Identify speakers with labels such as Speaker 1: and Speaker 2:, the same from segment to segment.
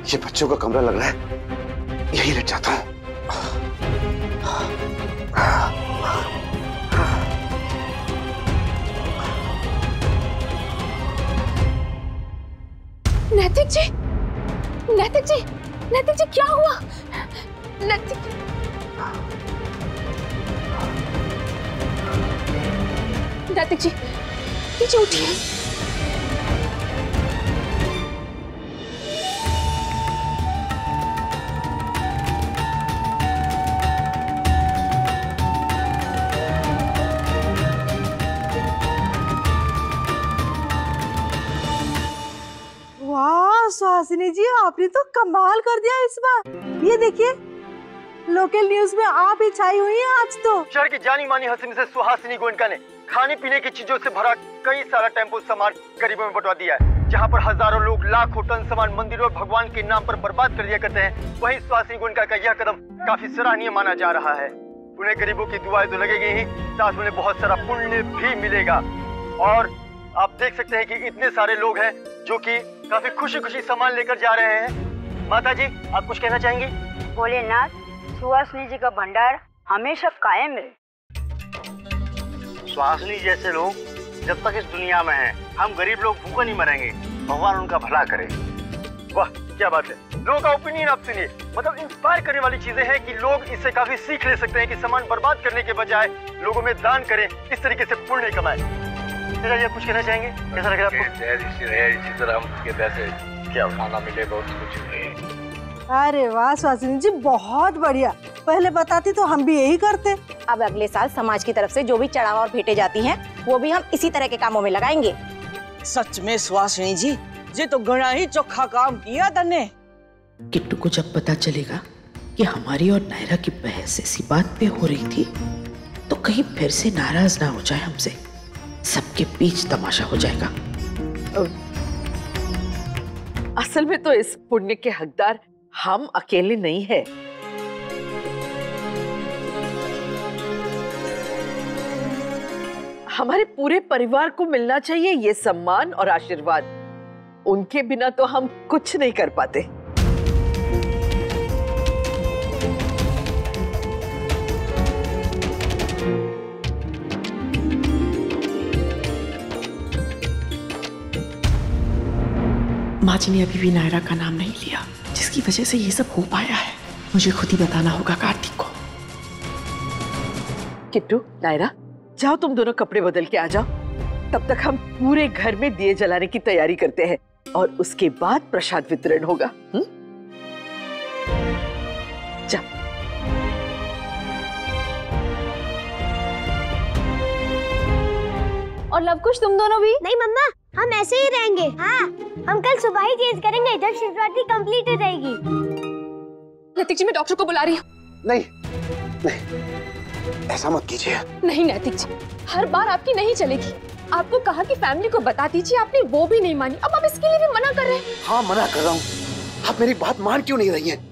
Speaker 1: ये बच्चों का कमरा लग रहा है, यही लेट जाता हूँ।
Speaker 2: नैतिक जी, नैतिक जी, नैतिक जी क्या हुआ? नैतिक जी, नीचे उठिए।
Speaker 3: वाह सुहासिनी जी, आपने तो कमाल कर दिया इस बार। ये देखिए, लोकल न्यूज में आप ही छाई हुई हैं आज तो।
Speaker 4: शहर की जानी मानी हसीन से सुहासिनी गोयनका ने खाने पीने की चीजों से भरा कई सारा टेम्पो सामान गरीबों में बंटवा दिया है। जहां पर हजारों लोग लाखों टन सामान मंदिरों और भगवान के नाम पर बर्बाद कर दिया करते हैं, वहीं सुहासिनी गोयनका का यह कदम काफी सराहनीय माना जा रहा है। उन्हें गरीबों की दुआएं तो लगेगी ही, साथ में उन्हें बहुत सारा पुण्य भी मिलेगा। और आप देख सकते हैं कि इतने सारे लोग हैं जो कि काफी खुशी खुशी सामान लेकर जा रहे हैं। माता जी, आप कुछ कहना चाहेंगी?
Speaker 5: भोलेनाथ, सुहासिनी जी का भंडार हमेशा कायम रहे।
Speaker 6: सुहासिनी जैसे लोग जब तक इस दुनिया में हैं, हम गरीब लोग भूखे नहीं मरेंगे। भगवान उनका भला करे।
Speaker 4: वाह, क्या बात है। लोगों का ओपिनियन आप सुनिए। मतलब इंस्पायर करने वाली चीजें हैं कि लोग इससे काफी सीख ले सकते हैं कि सामान बर्बाद करने के बजाय लोगों में दान करें, इस तरीके से पुण्य कमाएं। जी, आप कुछ कहना चाहेंगे? कैसा लग रहा है आपको?
Speaker 6: इसी तरह हमके पैसे क्या खाना मिले, बहुत कुछ है।
Speaker 3: अरे वाह सुहासिनी जी, बहुत बढ़िया। पहले बताती तो हम भी यही करते।
Speaker 2: अब अगले साल समाज की तरफ से जो भी चढ़ावा और भेंटे जाती हैं, वो भी हम इसी तरह के कामों में लगाएंगे।
Speaker 7: सच में सुहासिनी जी, ये तो घना ही चोखा काम किया तने।
Speaker 8: किट्टू को जब पता चलेगा कि हमारी और नायरा की बहस ऐसी बात पे हो रही थी, तो कहीं फिर से नाराज ना हो जाए हमसे, सबके बीच तमाशा हो जाएगा।
Speaker 9: असल में तो इस पुण्य के हकदार हम अकेले नहीं हैं। हमारे पूरे परिवार को मिलना चाहिए ये सम्मान और आशीर्वाद। उनके बिना तो हम कुछ नहीं कर पाते।
Speaker 8: माँ जी ने अभी भी नायरा का नाम नहीं लिया, जिसकी वजह से ये सब हो पाया है। मुझे खुद ही बताना होगा कार्तिक को।
Speaker 9: किट्टू, नायरा, जाओ तुम दोनों कपड़े बदल के आ जाओ। तब तक हम पूरे घर में दिए जलाने की तैयारी करते हैं और उसके बाद प्रसाद वितरण होगा। जा।
Speaker 2: और लवकुश, तुम दोनों भी?
Speaker 10: नहीं मम्मा, हम ऐसे ही रहेंगे। हाँ, हम कल सुबह ही चेंज करेंगे जब शिवरात्रि कंप्लीट हो जाएगी।
Speaker 2: नैतिक जी, मैं डॉक्टर को बुला रही हूँ।
Speaker 1: नहीं, नहीं, ऐसा मत कीजिए।
Speaker 2: नहीं नैतिक जी, हर बार आपकी नहीं चलेगी। आपको कहा कि फैमिली को बता दीजिए, आपने वो भी नहीं मानी। अब आप इसके लिए भी मना कर रहे हैं।
Speaker 1: हाँ, मना कर रहा हूँ। आप मेरी बात मान क्यों नहीं रही हैं?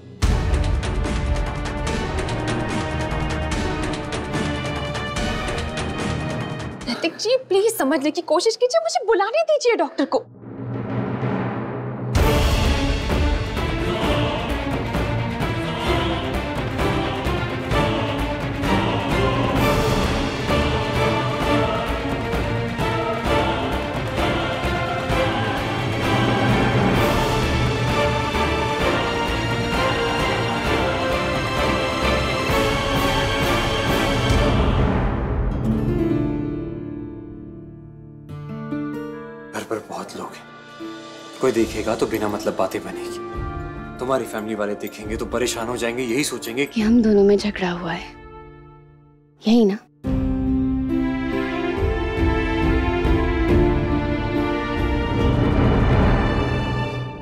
Speaker 2: नैतिक जी, प्लीज समझने की कोशिश कीजिए। मुझे बुलाने दीजिए डॉक्टर को।
Speaker 11: पर बहुत लोग हैं, कोई देखेगा तो बिना मतलब बातें बनेगी। तुम्हारी फैमिली वाले देखेंगे तो परेशान हो जाएंगे, यही सोचेंगे
Speaker 10: कि हम दोनों में झगड़ा हुआ है, यही ना?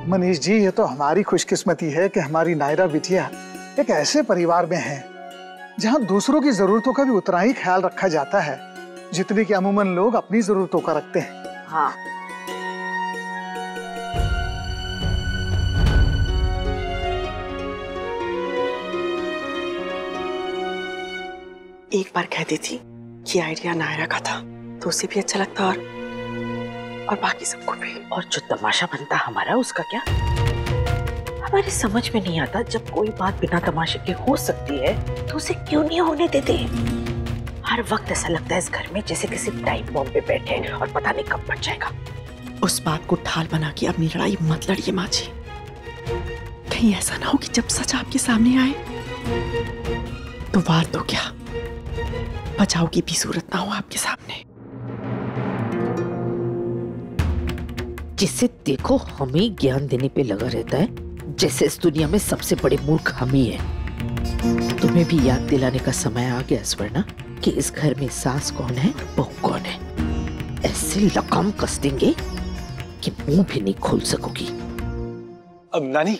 Speaker 12: मनीष जी, ये तो हमारी खुशकिस्मती है कि हमारी नायरा बिटिया एक ऐसे परिवार में है जहां दूसरों की जरूरतों का भी उतना ही ख्याल रखा जाता है जितने कि अमूमन लोग अपनी जरूरतों का रखते हैं।
Speaker 9: हाँ,
Speaker 8: एक बार कह देती कि आइडिया नायरा का था तो उसे भी अच्छा लगता और बाकी सबको भी।
Speaker 7: और जो तमाशा बनता हमारा, उसका क्या?
Speaker 8: हमारी समझ में नहीं आता, जब कोई बात बिना तमाशे के हो सकती है तो उसे क्यों नहीं होने देते। हर वक्त ऐसा लगता है इस घर में जैसे किसी टाइम बॉम्ब पे बैठे हैं और पता नहीं कब फट जाएगा।
Speaker 13: उस बात को ठाल बना के अपनी लड़ाई मत लड़िए माँ जी। कहीं ऐसा ना हो कि जब सच आपके सामने आए तो वार दो क्या, बचाव की भी सूरत ना हो आपके सामने।
Speaker 8: जिसे देखो हमें ज्ञान देने पे लगा रहता है, जैसे इस दुनिया में सबसे बड़े मूर्ख हम ही हैं। तुम्हें भी याद दिलाने का समय आ गया स्वर्णा कि इस घर में सास कौन है, बहू कौन है। ऐसे लगाम कस देंगे कि मुंह भी नहीं खोल सकोगी।
Speaker 11: अब नानी,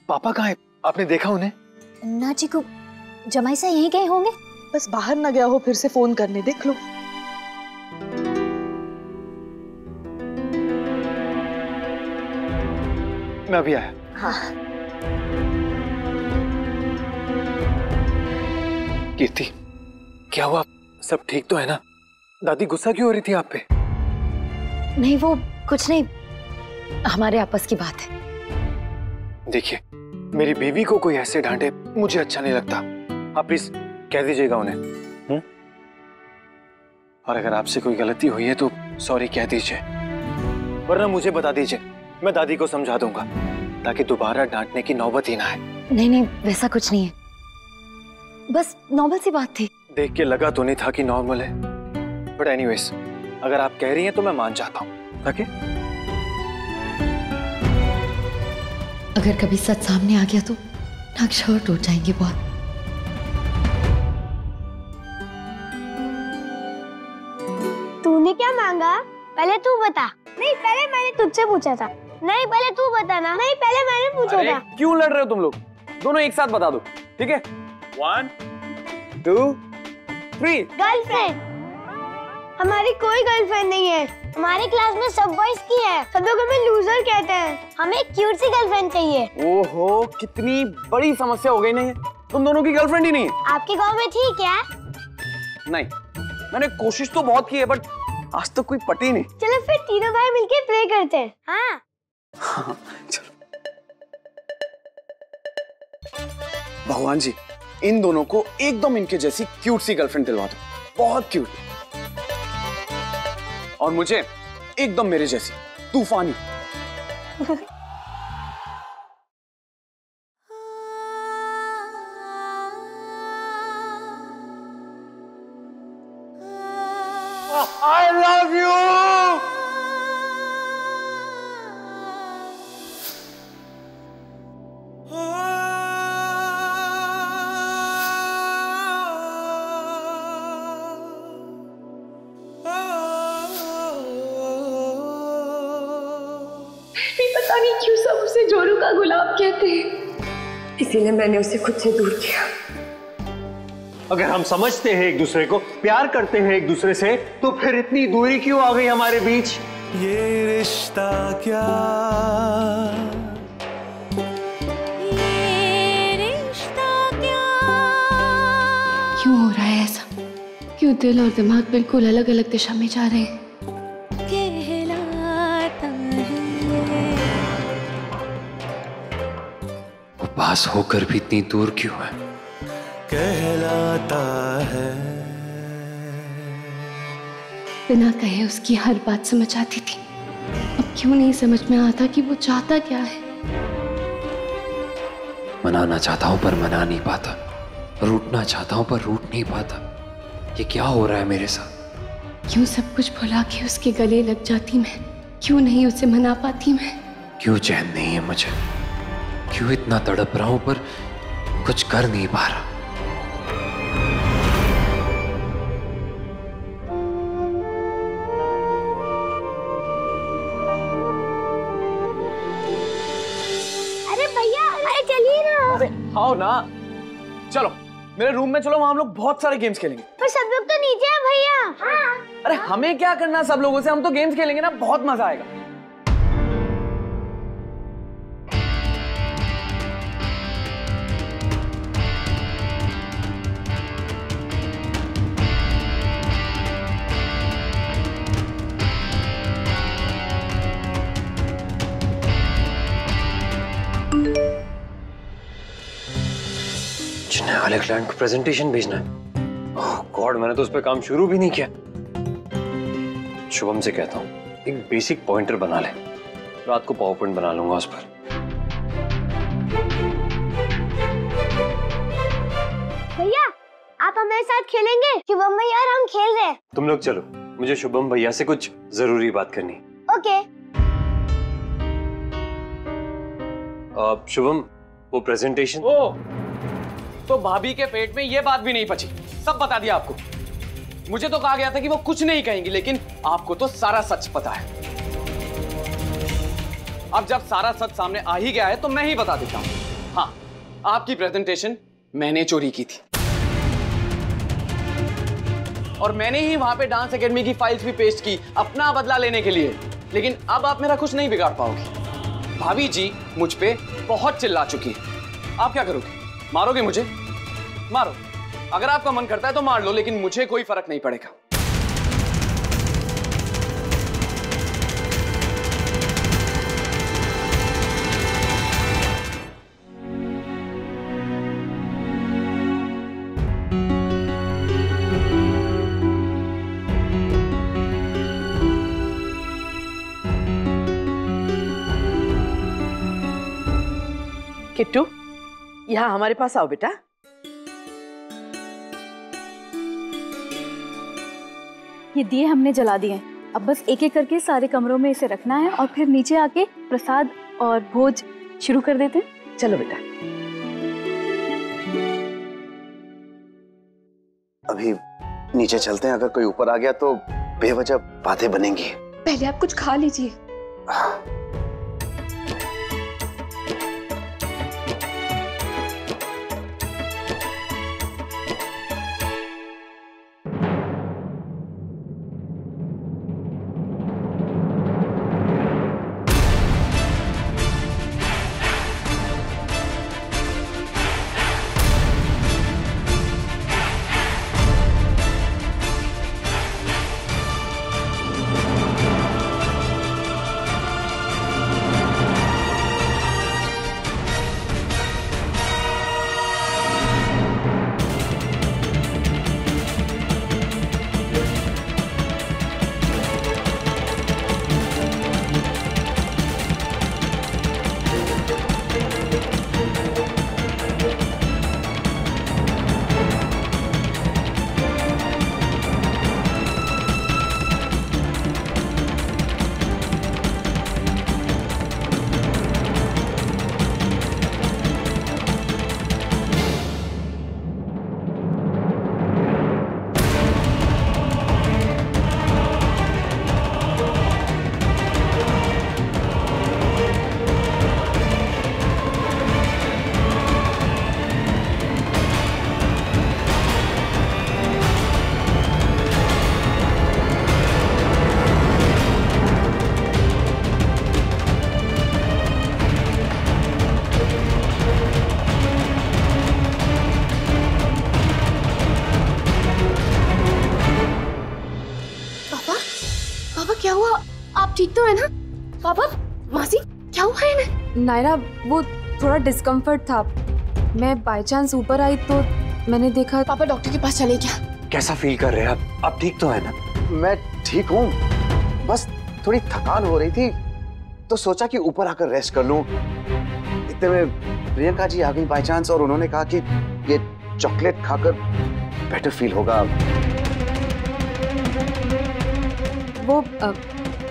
Speaker 11: पापा कहाँ है? आपने देखा उन्हें?
Speaker 14: ना चिकू, जमाई सा यहीं गए होंगे।
Speaker 9: बस बाहर ना गया हो, फिर से फोन करने देख लो।
Speaker 11: मैं अभी आया।
Speaker 14: हाँ।
Speaker 11: कीर्ति, क्या हुआ? सब ठीक तो है ना? दादी गुस्सा क्यों हो रही थी आप पे?
Speaker 14: नहीं, वो कुछ नहीं, हमारे आपस की बात है।
Speaker 11: देखिए, मेरी बीवी को कोई ऐसे डांटे मुझे अच्छा नहीं लगता। आप प्लीज कह दीजिएगा उन्हें। और अगर आपसे कोई गलती हुई है तो सॉरी कह दीजिए, वरना मुझे बता दीजिए, मैं दादी को समझा दूंगा ताकि दोबारा डांटने की नौबत ही ना आए।
Speaker 14: नहीं नहीं, वैसा कुछ नहीं है, बस नॉर्मल सी बात थी।
Speaker 11: देख के लगा तो नहीं था कि नॉर्मल है, बट एनीवेज अगर आप कह रही हैं तो मैं मान जाता हूँ। ताकि
Speaker 14: अगर कभी सच सामने आ गया तो नाक हर्ट हो जाएंगे बहुत।
Speaker 10: तूने क्या मांगा? पहले तू बता। नहीं, पहले मैंने तुझसे पूछा था। नहीं, पहले तू बताना। नहीं, पहले मैंने पूछा था।
Speaker 15: क्यों लड़ रहे हो तुम लोग? दोनों एक साथ बता दो, ठीक है? 1 2 3।
Speaker 10: गर्लफ्रेंड? हमारी कोई गर्लफ्रेंड नहीं है। हमारी क्लास में सब बॉयज की है। सब लोग हमें लूजर कहते हैं। हमें क्यूट सी गर्लफ्रेंड चाहिए।
Speaker 15: ओहो, कितनी बड़ी समस्या हो गई। नहीं, तुम दोनों की गर्लफ्रेंड ही नहीं है।
Speaker 10: आपके गांव में थी क्या?
Speaker 15: नहीं, मैंने कोशिश तो बहुत की है, बट आज तक कोई पटी नहीं।
Speaker 10: चलो फिर तीनों भाई मिलके प्रे करते हैं। हाँ।
Speaker 15: भगवान जी, इन दोनों को एकदम इनके जैसी क्यूट सी गर्लफ्रेंड दिलवा दो, बहुत क्यूट। और मुझे एकदम मेरे जैसी तूफानी।
Speaker 6: I love you.
Speaker 2: पता नहीं क्यों सब उसे जोरू का गुलाब कहते हैं, इसीलिए मैंने उसे खुद से दूर किया।
Speaker 4: अगर हम समझते हैं एक दूसरे को, प्यार करते हैं एक दूसरे से, तो फिर इतनी दूरी क्यों आ गई हमारे बीच?
Speaker 16: ये रिश्ता क्या,
Speaker 17: ये रिश्ता क्या,
Speaker 2: क्यों हो रहा है ऐसा? क्यों दिल और दिमाग बिल्कुल अलग अलग दिशा में जा रहे हैं?
Speaker 11: पास होकर भी इतनी दूर क्यों है?
Speaker 16: कहलाता है।
Speaker 2: बिना कहे उसकी हर बात समझ आती थी, अब क्यों नहीं समझ में आता कि वो चाहता क्या है?
Speaker 11: मनाना चाहता हूं पर मना नहीं पाता, रूठना चाहता हूं पर रूठ नहीं पाता। ये क्या हो रहा है मेरे साथ?
Speaker 2: क्यों सब कुछ भुला के उसके गले लग जाती मैं? क्यों नहीं उसे मना पाती मैं?
Speaker 11: क्यों चैन नहीं है मुझे? क्यों इतना तड़प रहा हूं पर कुछ कर नहीं पा रहा?
Speaker 10: अरे भैया, अरे चलिए ना।
Speaker 15: अरे आओ ना, चलो मेरे रूम में चलो, वहां हम लोग बहुत सारे गेम्स खेलेंगे।
Speaker 10: पर सब लोग तो नीचे हैं भैया। हाँ।
Speaker 15: अरे हमें क्या करना सब लोगों से, हम तो गेम्स खेलेंगे ना, बहुत मजा आएगा।
Speaker 11: काले क्लाइंट को प्रेजेंटेशन भेजना है। ओह गॉड, मैंने तो उस पर काम शुरू भी नहीं किया। शुभम से कहता हूँ एक बेसिक पॉइंटर बना ले, रात को पावर पॉइंट बना लूंगा उस पर।
Speaker 10: भैया आप हमारे साथ खेलेंगे? शुभम भैया और हम खेल रहे हैं।
Speaker 11: तुम लोग चलो, मुझे शुभम भैया से कुछ जरूरी बात करनी है।
Speaker 10: ओके।
Speaker 11: शुभम, वो प्रेजेंटेशन।
Speaker 15: ओ, तो भाभी के पेट में ये बात भी नहीं पची, सब बता दिया आपको। मुझे तो कहा गया था कि वो कुछ नहीं कहेंगी, लेकिन आपको तो सारा सच पता है। अब जब सारा सच सामने आ ही गया है तो मैं ही बता देता हूं। हाँ, आपकी प्रेजेंटेशन मैंने चोरी की थी और मैंने ही वहां पे डांस एकेडमी की फाइल्स भी पेस्ट की अपना बदला लेने के लिए। लेकिन अब आप मेरा कुछ नहीं बिगाड़ पाओगे। भाभी जी मुझ पे बहुत चिल्ला चुकी है। आप क्या करोगे? मारोगे मुझे? मारो, अगर आपका मन करता है तो मार लो, लेकिन मुझे कोई फर्क नहीं पड़ेगा।
Speaker 9: किट्टू, यहाँ हमारे पास आओ बेटा।
Speaker 18: ये दिए हमने जला दिए, अब बस एक एक करके सारे कमरों में इसे रखना है और फिर नीचे आके प्रसाद और भोज शुरू कर देते हैं।
Speaker 9: चलो बेटा।
Speaker 1: अभी नीचे चलते हैं, अगर कोई ऊपर आ गया तो बेवजह बातें बनेंगी।
Speaker 2: पहले आप कुछ खा लीजिए। क्या हुआ? आप ठीक तो है ना? पापा, मासी, क्या हुआ है इन्हें? नायरा, वो थोड़ा डिस्कम्फर्ट था। मैं बाय चांस ऊपर आई तो मैंने देखा।
Speaker 18: पापा डॉक्टर के पास चले क्या?
Speaker 11: कैसा फील कर रहे हैं आप? आप ठीक तो है ना?
Speaker 1: मैं ठीक हूँ, बस थोड़ी थकान हो रही थी तो सोचा कि ऊपर आकर रेस्ट कर लूं। इतने में प्रियंका जी आ गई बाय चांस और उन्होंने कहा कि ये चॉकलेट खाकर बेटर फील होगा।
Speaker 2: वो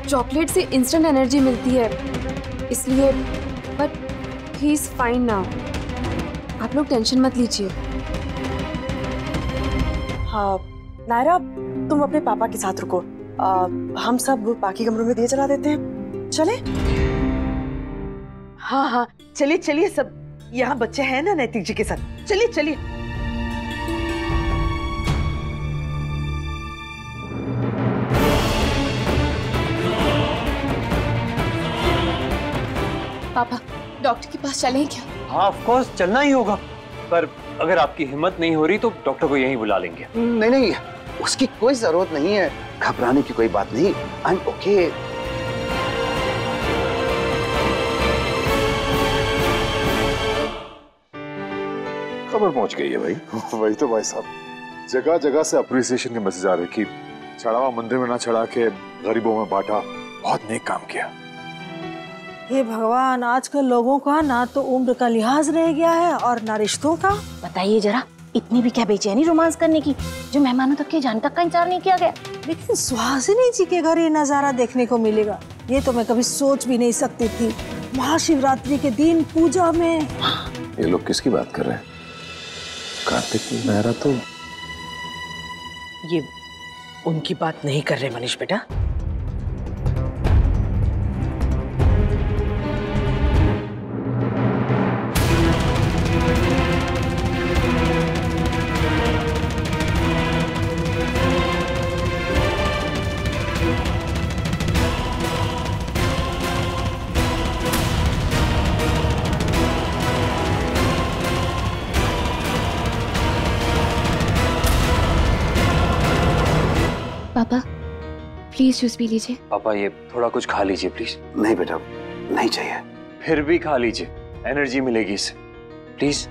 Speaker 2: चॉकलेट से इंस्टेंट एनर्जी मिलती है इसलिए, but he is fine now. आप लोग टेंशन मत लीजिए।
Speaker 13: हाँ नायरा, तुम अपने पापा के साथ रुको, हम सब बाकी कमरों में दिए जला देते हैं। चले?
Speaker 9: हाँ हाँ चलिए चलिए, सब यहाँ बच्चे हैं ना नैतिक जी के साथ। चलिए चलिए।
Speaker 18: पापा डॉक्टर के पास चलें क्या?
Speaker 11: हाँ ऑफ कोर्स चलना ही होगा, पर अगर आपकी हिम्मत नहीं हो रही तो डॉक्टर को यहीं बुला लेंगे।
Speaker 1: नहीं नहीं, उसकी कोई जरूरत नहीं है, घबराने की कोई बात नहीं। I am okay.
Speaker 19: खबर पहुंच गई है भाई।
Speaker 20: वही तो भाई साहब, जगह जगह से अप्रिसिएशन के मैसेज आ रहे कि चढ़ावा मंदिर में ना चढ़ा के गरीबों में बांटा, बहुत नेक काम किया।
Speaker 3: हे भगवान, आजकल लोगों का ना तो उम्र का लिहाज रह गया है और ना रिश्तों का।
Speaker 21: बताइए जरा, इतनी भी क्या बेचैनी रोमांस करने की, जो मेहमानों तक की जान तक का इंतजार नहीं किया गया।
Speaker 3: लेकिन सुहासिनी जी के घर ये नजारा देखने को मिलेगा, ये तो मैं कभी सोच भी नहीं सकती थी। महाशिवरात्रि के दिन पूजा में।
Speaker 19: ये लोग किसकी बात कर रहे हैं? कार्तिक, नायरा तो
Speaker 9: ये उनकी बात नहीं कर रहे मनीष बेटा।
Speaker 2: पापा प्लीज जूस पी लीजिए।
Speaker 11: पापा ये थोड़ा कुछ खा लीजिए प्लीज।
Speaker 1: नहीं बेटा, नहीं चाहिए।
Speaker 11: फिर भी खा लीजिए, एनर्जी मिलेगी इससे, प्लीज।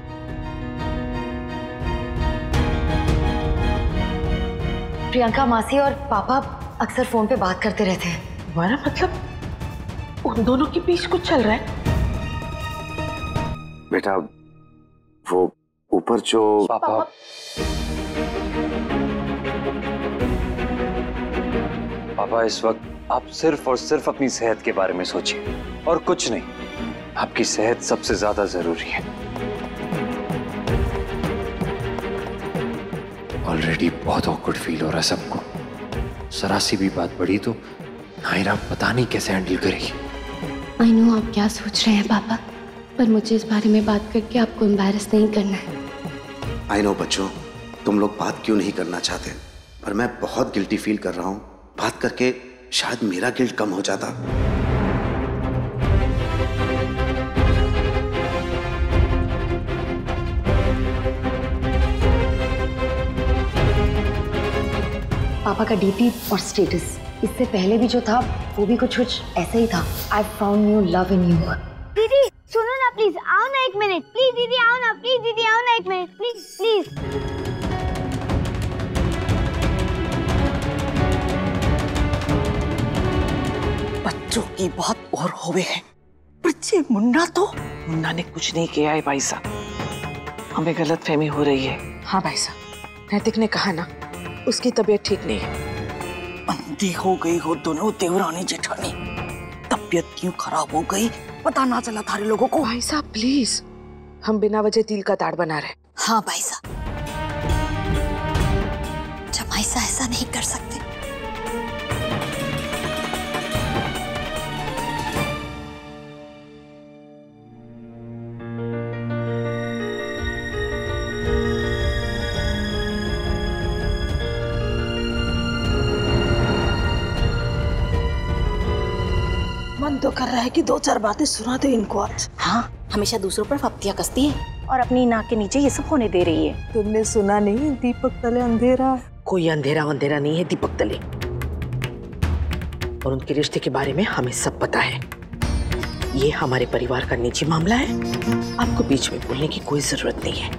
Speaker 14: प्रियंका मासी और पापा अक्सर फोन पे बात करते रहते हैं।
Speaker 9: तुम्हारा मतलब उन दोनों के बीच कुछ चल रहा है?
Speaker 1: बेटा वो ऊपर जो
Speaker 11: पापा पापा इस वक्त आप सिर्फ और सिर्फ अपनी सेहत के बारे में सोचिए और कुछ नहीं। आपकी सेहत सबसे ज्यादा जरूरी है। ऑलरेडी बहुत ऑकवर्ड फील हो रहा है सबको। जरा सी भी बात बढ़ी तो नायरा पता नहीं कैसे हैंडल करेगी।
Speaker 2: आई नो आप क्या सोच रहे हैं पापा, पर मुझे इस बारे में बात करके आपको एम्बैरस नहीं करना है।
Speaker 1: आई नो बच्चों, तुम लोग बात क्यों नहीं करना चाहते, पर मैं बहुत गिल्टी फील कर रहा हूँ। बात करके शायद मेरा गिल्ट कम हो जाता।
Speaker 14: पापा का डीपी और स्टेटस, इससे पहले भी जो था वो भी कुछ ऐसे ही था। I found new love in you.
Speaker 10: दीदी सुनो ना प्लीज, आओ ना एक मिनट प्लीज। दीदी आओ ना प्लीज, दीदी आओ ना एक मिनट प्लीज प्लीज।
Speaker 9: बच्चों की बहुत और होवे है। बच्चे मुन्ना ने कुछ नहीं किया है भाई साहब। हमें गलत फहमी हो रही है। हाँ भाई साहब, नैतिक ने कहा ना उसकी तबीयत ठीक नहीं है। अंधी हो गई हो दोनों देवरानी जेठानी। तबीयत क्यों खराब हो गई पता ना चला थारे लोगों को। भाई साहब प्लीज, हम बिना वजह तिल का ताड़ बना रहे।
Speaker 14: हाँ भाई साहब, जमाई सा ऐसा नहीं कर सकते।
Speaker 3: मन तो कर रहा है कि दो चार बातें सुना दो इनको आज।
Speaker 21: हाँ, हमेशा दूसरों पर फप्तियां कसती है और अपनी नाक के नीचे ये सब होने दे रही है।
Speaker 3: तुमने सुना नहीं, दीपक तले अंधेरा।
Speaker 9: कोई अंधेरा अंधेरा नहीं है दीपक तले, और उनके रिश्ते के बारे में हमें सब पता है। ये हमारे परिवार का निजी मामला है, आपको बीच में बोलने की कोई जरूरत नहीं है।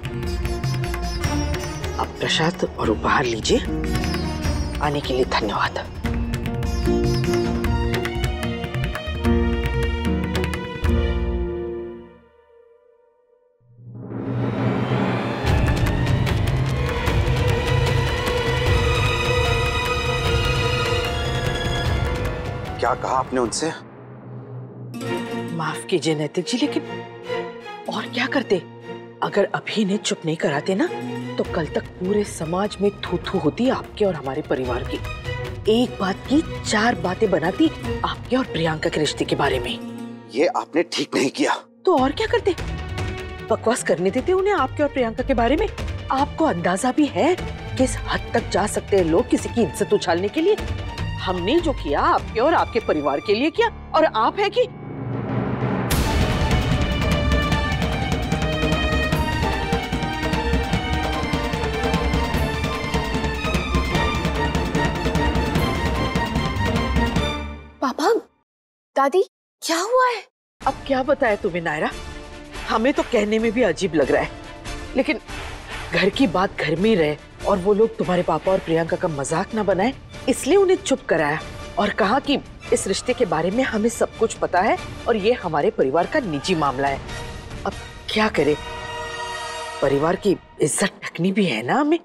Speaker 9: आप प्रसाद और उपहार लीजिए। आने के लिए धन्यवाद।
Speaker 1: क्या कहा आपने उनसे?
Speaker 9: माफ कीजिए नैतिक जी, लेकिन और क्या करते? अगर अभी इन्हें चुप नहीं कराते ना तो कल तक पूरे समाज में थू थू होती आपके और हमारे परिवार की। एक बात की चार बातें बनाती आपके और प्रियंका के रिश्ते के बारे में।
Speaker 1: ये आपने ठीक नहीं किया।
Speaker 9: तो और क्या करते? बकवास करने देते उन्हें आपके और प्रियंका के बारे में। आपको अंदाजा भी है किस हद तक जा सकते हैं लोग किसी की इज्जत उछालने के लिए। हमने जो किया आपके और आपके परिवार के लिए किया, और आप है कि
Speaker 2: पापा, दादी, क्या हुआ है?
Speaker 9: अब क्या बताया तुम्हें नायरा? हमें तो कहने में भी अजीब लग रहा है। लेकिन घर की बात घर में ही रहे और वो लोग तुम्हारे पापा और प्रियंका का मजाक ना बनाए, इसलिए उन्हें चुप कराया और कहा कि इस रिश्ते के बारे में हमें सब कुछ पता है और ये हमारे परिवार का निजी मामला है। अब क्या करे, परिवार की इज्जत ढकनी भी है ना हमें।